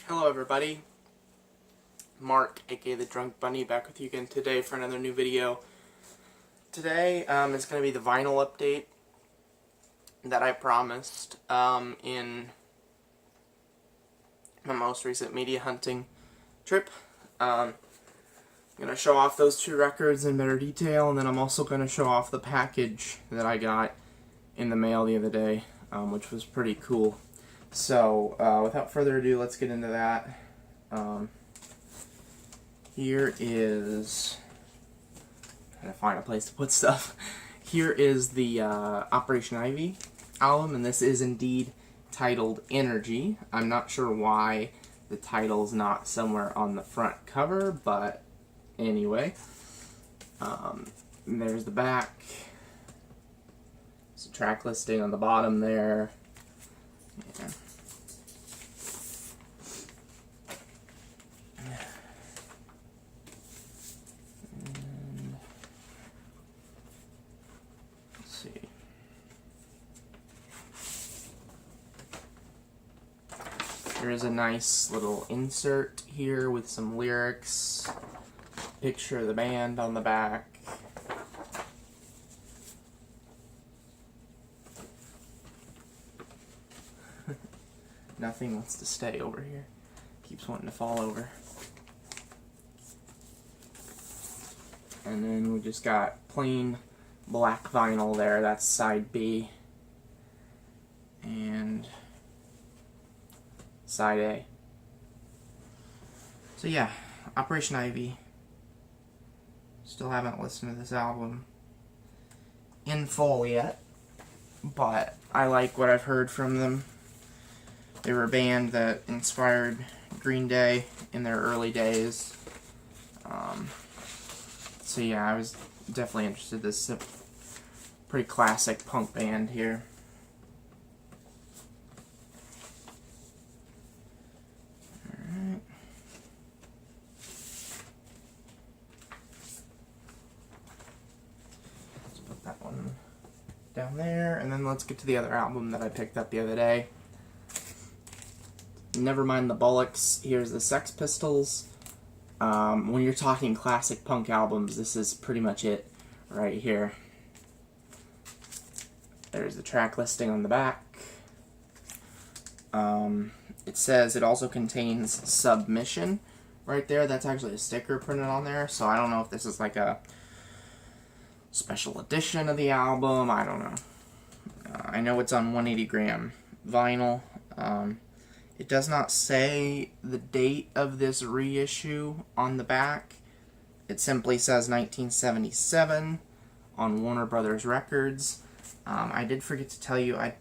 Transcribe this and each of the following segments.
Hello everybody, Mark, aka the Drunk Bunny, back with you again today for another new video. Today is going to be the vinyl update that I promised in my most recent media hunting trip. I'm going to show off those two records in better detail, and then I'm also going to show off the package that I got in the mail the other day, which was pretty cool. So, without further ado, let's get into that. Here is... trying to find a place to put stuff. Here is the Operation Ivy album, and this is indeed titled Energy. I'm not sure why the title's not somewhere on the front cover, but anyway. There's the back. There's a track listing on the bottom there. Yeah. Let's see. There is a nice little insert here with some lyrics, picture of the band on the back. Nothing wants to stay over here. Keeps wanting to fall over. And then we just got plain black vinyl there. That's side B. And side A. So yeah, Operation Ivy. Still haven't listened to this album in full yet, but I like what I've heard from them. They were a band that inspired Green Day in their early days. So yeah, I was definitely interested. This is a pretty classic punk band here. Alright. Let's put that one down there, and then let's get to the other album that I picked up the other day. Never mind the Bollocks, here's the Sex Pistols. When you're talking classic punk albums, this is pretty much it right here. There's the track listing on the back. It says it also contains Submission right there. That's actually a sticker printed on there, so I don't know if this is like a special edition of the album. I don't know. I know it's on 180 gram vinyl. It does not say the date of this reissue on the back. It simply says 1977 on Warner Brothers Records. I did forget to tell you, I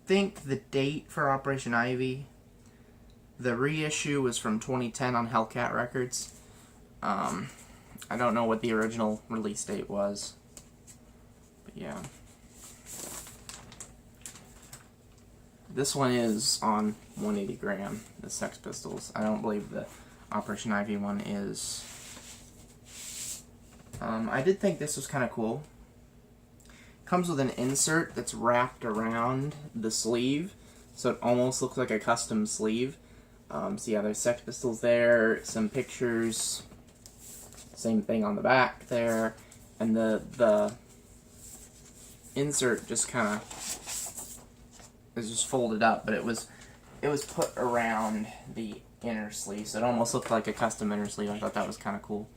think the date for Operation Ivy, the reissue was from 2010 on Hellcat Records. I don't know what the original release date was, but yeah. This one is on 180 gram, the Sex Pistols. I don't believe the Operation Ivy one is. I did think this was kind of cool. Comes with an insert that's wrapped around the sleeve, so it almost looks like a custom sleeve. So yeah, there's Sex Pistols there, some pictures, same thing on the back there, and the insert just kind of is just folded up, but it was put around the inner sleeve, so it almost looked like a custom inner sleeve. I thought that was kind of cool.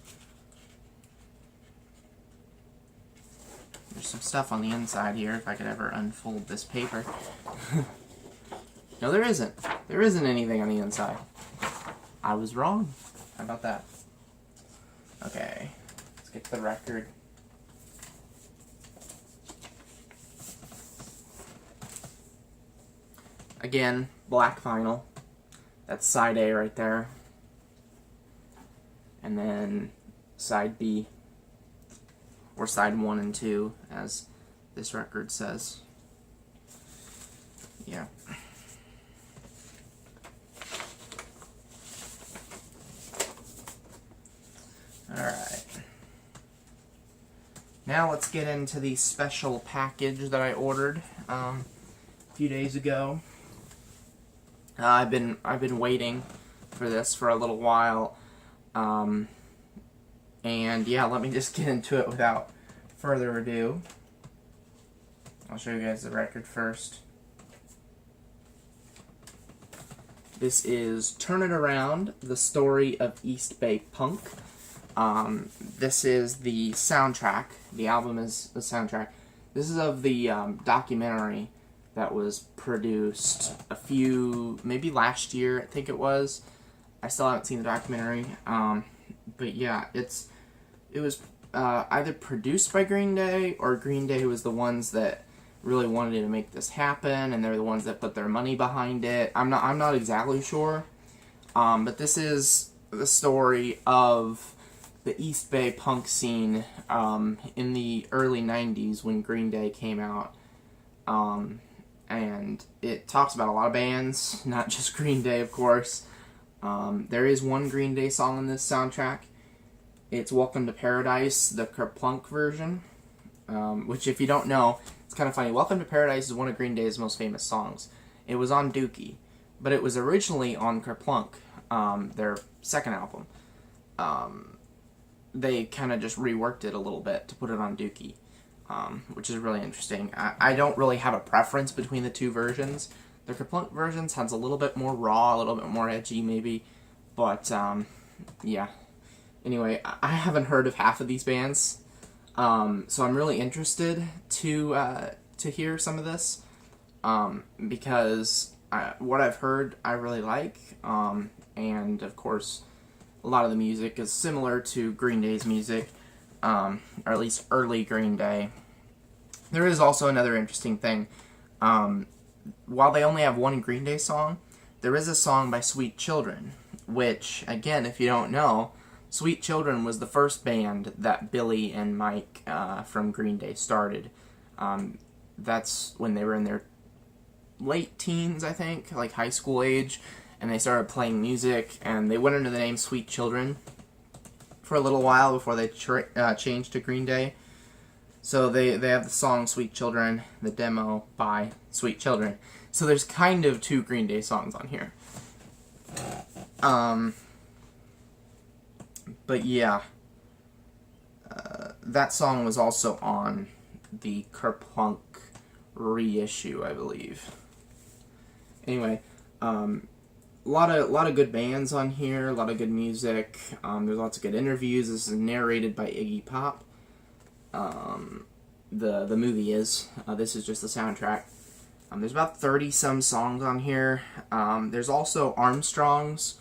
There's some stuff on the inside here, if I could ever unfold this paper. No, there isn't. There isn't anything on the inside. I was wrong. How about that? Okay, let's get to the record. Again, black vinyl. That's side A right there. And then side B, or side 1 and 2, as this record says. Yeah. Alright. Now let's get into the special package that I ordered a few days ago. I've been waiting for this for a little while. And yeah, let me just get into it without further ado. I'll show you guys the record first. This is Turn It Around, the story of East Bay punk. This is the soundtrack. The album is the soundtrack. This is of the documentary that was produced maybe last year, I think it was. I still haven't seen the documentary. But yeah, it was either produced by Green Day, or Green Day was the ones that really wanted to make this happen, and they're the ones that put their money behind it. I'm not exactly sure. But this is the story of the East Bay punk scene in the early 90s when Green Day came out. And it talks about a lot of bands, not just Green Day, of course. There is one Green Day song on this soundtrack. It's Welcome to Paradise, the Kerplunk version, which, if you don't know, it's kind of funny. Welcome to Paradise is one of Green Day's most famous songs. It was on Dookie, but it was originally on Kerplunk, their second album. They kind of just reworked it a little bit to put it on Dookie, which is really interesting. I don't really have a preference between the two versions. The Kerplunk version sounds a little bit more raw, a little bit more edgy maybe, but yeah. Anyway, I haven't heard of half of these bands, so I'm really interested to hear some of this, because what I've heard I really like, and of course a lot of the music is similar to Green Day's music, or at least early Green Day. There is also another interesting thing. While they only have one Green Day song, there is a song by Sweet Children, which, again, if you don't know, Sweet Children was the first band that Billy and Mike from Green Day started. That's when they were in their late teens, I think, like high school age, and they started playing music, and they went under the name Sweet Children for a little while before they changed to Green Day. So they have the song Sweet Children, the demo by Sweet Children. So there's kind of two Green Day songs on here. But yeah, that song was also on the Kerplunk reissue, I believe. Anyway, a lot of good bands on here, a lot of good music. There's lots of good interviews. This is narrated by Iggy Pop. The movie is. This is just the soundtrack. There's about 30 some songs on here. There's also Armstrongs,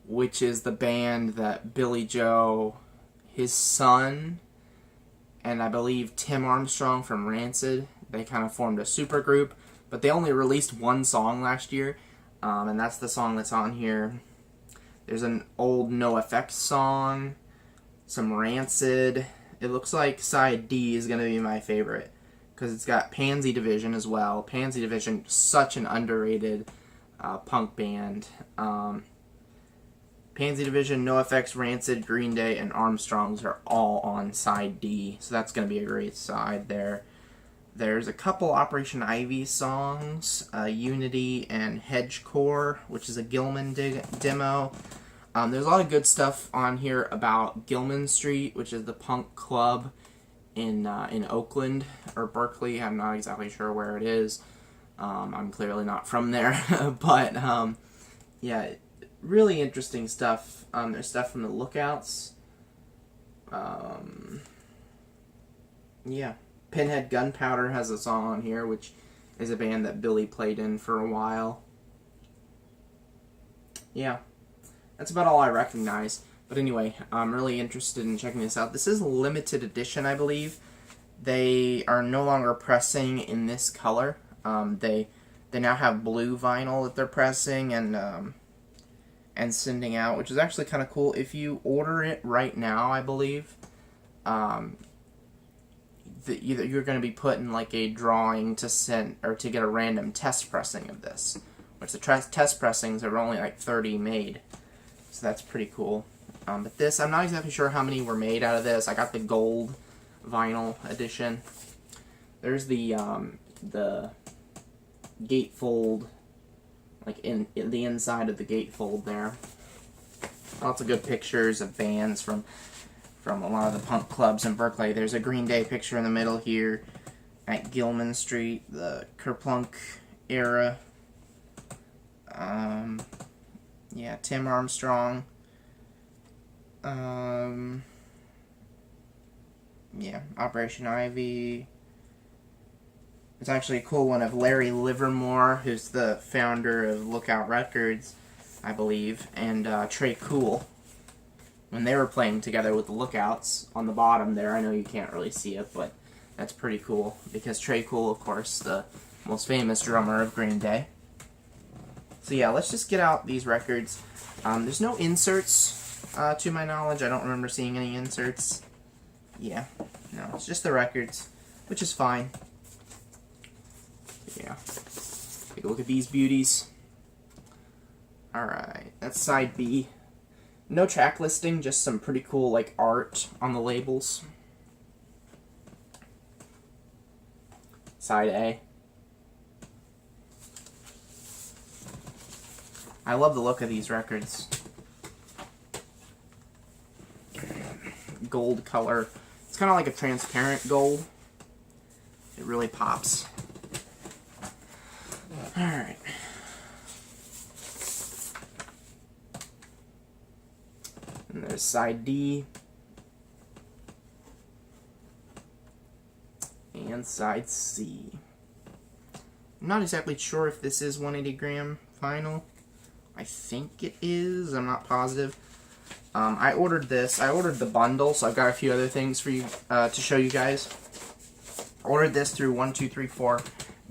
which is the band that Billy Joe, his son, and I believe Tim Armstrong from Rancid, they kind of formed a super group, but they only released one song last year, and that's the song that's on here. There's an old NoFX song, some Rancid. It looks like side D is going to be my favorite, because it's got Pansy Division as well. Pansy Division, such an underrated punk band. Pansy Division, NoFX, Rancid, Green Day, and Armstrongs are all on side D, so that's going to be a great side there. There's a couple Operation Ivy songs, Unity and Hedgecore, which is a Gilman demo. There's a lot of good stuff on here about Gilman Street, which is the punk club in Oakland, or Berkeley. I'm not exactly sure where it is. I'm clearly not from there, but yeah, really interesting stuff. There's stuff from the Lookouts. Yeah. Pinhead Gunpowder has a song on here, which is a band that Billy played in for a while. Yeah. That's about all I recognize. But anyway, I'm really interested in checking this out. This is a limited edition, I believe. They are no longer pressing in this color. They now have blue vinyl that they're pressing and sending out, which is actually kind of cool. If you order it right now, I believe, you're going to be put in like a drawing to send or to get a random test pressing of this, which the test pressings are only like 30 made, so that's pretty cool. But this, I'm not exactly sure how many were made out of this. I got the gold vinyl edition. There's the gatefold, like in the inside of the gatefold there. Lots of good pictures of bands from a lot of the punk clubs in Berkeley. There's a Green Day picture in the middle here at Gilman Street, the Kerplunk era. Yeah, Tim Armstrong. Yeah, Operation Ivy. It's actually a cool one of Larry Livermore, who's the founder of Lookout Records, I believe, and Tré Cool. When they were playing together with the Lookouts on the bottom there, I know you can't really see it, but that's pretty cool, because Tré Cool, of course, the most famous drummer of Green Day. So yeah, let's just get out these records. There's no inserts, to my knowledge. I don't remember seeing any inserts. Yeah, no, it's just the records, which is fine. Yeah, take a look at these beauties. Alright, that's side B. No track listing, just some pretty cool like art on the labels. Side A. I love the look of these records. Gold color. It's kind of like a transparent gold. It really pops. Alright. And there's side D. And side C. I'm not exactly sure if this is 180 gram vinyl. I think it is. I'm not positive. I ordered this. I ordered the bundle, so I've got a few other things for you to show you guys. I ordered this through 1234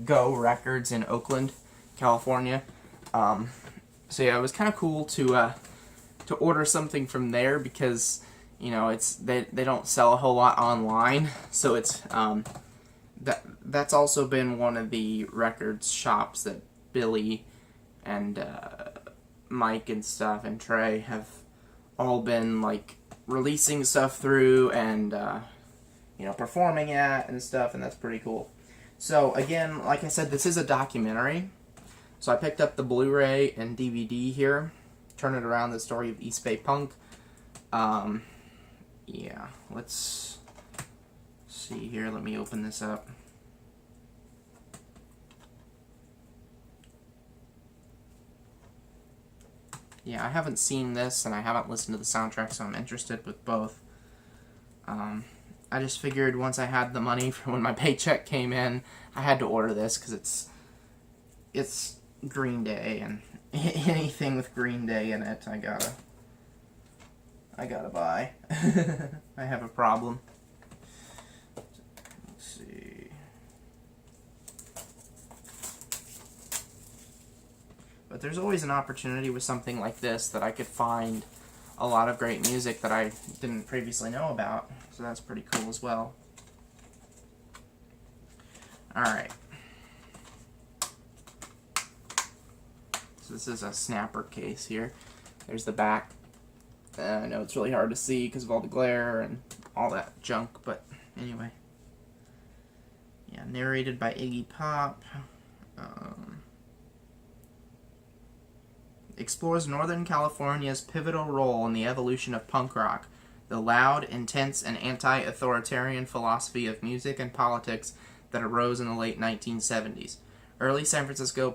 Go Records in Oakland, California. So yeah, it was kind of cool to order something from there because you know they don't sell a whole lot online. So it's that's also been one of the records shops that Billy and Mike and stuff and Trey have all been like releasing stuff through and you know, performing at and stuff, and that's pretty cool. So again, like I said, this is a documentary. So I picked up the Blu-ray and DVD here. Turn It Around, the story of East Bay Punk. Yeah, let's see here. Let me open this up. Yeah, I haven't seen this, and I haven't listened to the soundtrack, so I'm interested with both. I just figured once I had the money for when my paycheck came in, I had to order this, because it's Green Day, and anything with Green Day in it, I gotta buy. I have a problem. Let's see. But there's always an opportunity with something like this that I could find a lot of great music that I didn't previously know about. So that's pretty cool as well. Alright. So this is a snapper case here. There's the back. I know it's really hard to see because of all the glare and all that junk, but anyway. Yeah, narrated by Iggy Pop. Explores Northern California's pivotal role in the evolution of punk rock, the loud, intense, and anti-authoritarian philosophy of music and politics that arose in the late 1970s. Early San Francisco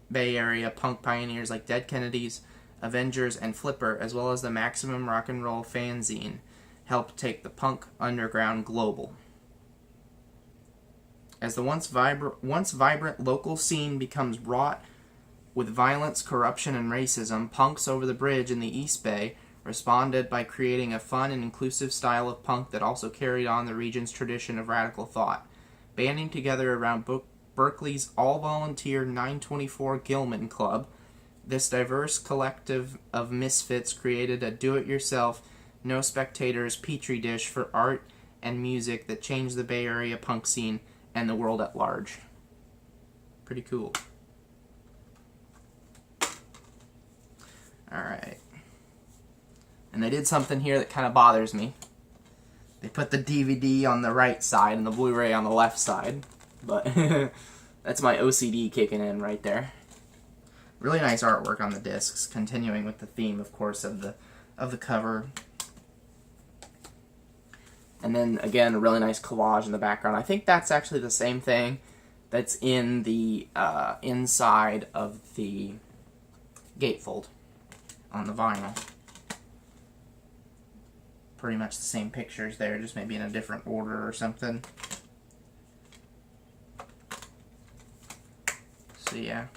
Bay Area punk pioneers like Dead Kennedys, Avengers, and Flipper, as well as the Maximum Rock and Roll fanzine, helped take the punk underground global. As the once vibrant local scene becomes wrought with violence, corruption, and racism, Punks Over the Bridge in the East Bay responded by creating a fun and inclusive style of punk that also carried on the region's tradition of radical thought. Banding together around Berkeley's all-volunteer 924 Gilman Club, this diverse collective of misfits created a do-it-yourself, no-spectators petri dish for art and music that changed the Bay Area punk scene and the world at large. Pretty cool. Alright. And they did something here that kind of bothers me. They put the DVD on the right side and the Blu-ray on the left side. But that's my OCD kicking in right there. Really nice artwork on the discs, continuing with the theme, of course, of the cover. And then, again, a really nice collage in the background. I think that's actually the same thing that's in the inside of the gatefold on the vinyl. Pretty much the same pictures there, just maybe in a different order or something. So, yeah.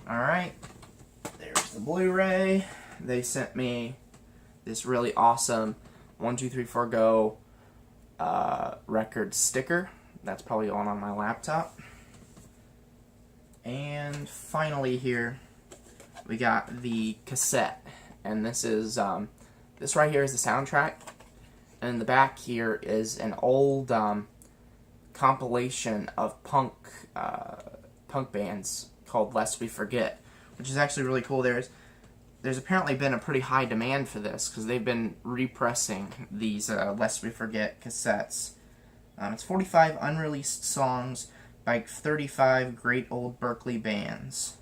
Alright, there's the Blu-ray. They sent me this really awesome 1-2-3-4 Go record sticker. That's probably on my laptop. And finally here, we got the cassette. And this is, this right here is the soundtrack. And in the back here is an old compilation of punk bands called Lest We Forget, which is actually really cool. There's apparently been a pretty high demand for this because they've been repressing these Lest We Forget cassettes. It's 45 unreleased songs by 35 great old Berkeley bands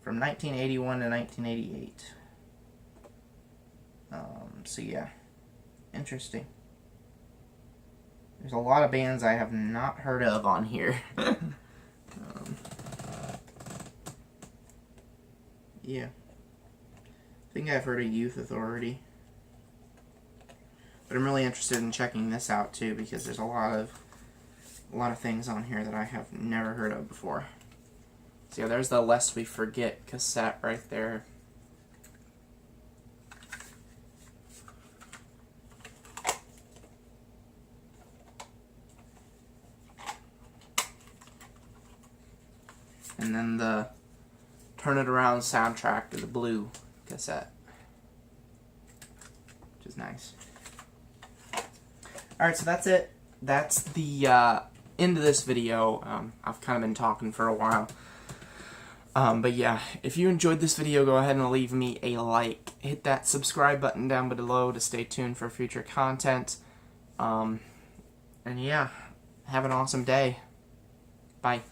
from 1981 to 1988. So yeah, interesting. There's a lot of bands I have not heard of on here. Yeah. I think I've heard of Youth Authority. But I'm really interested in checking this out too because there's a lot of things on here that I have never heard of before. So yeah, there's the Lest We Forget cassette right there. And then the Turn It Around soundtrack to the blue cassette, which is nice. Alright, so that's it. That's the end of this video. I've kind of been talking for a while. But yeah, if you enjoyed this video, go ahead and leave me a like. Hit that subscribe button down below to stay tuned for future content. And yeah, have an awesome day. Bye.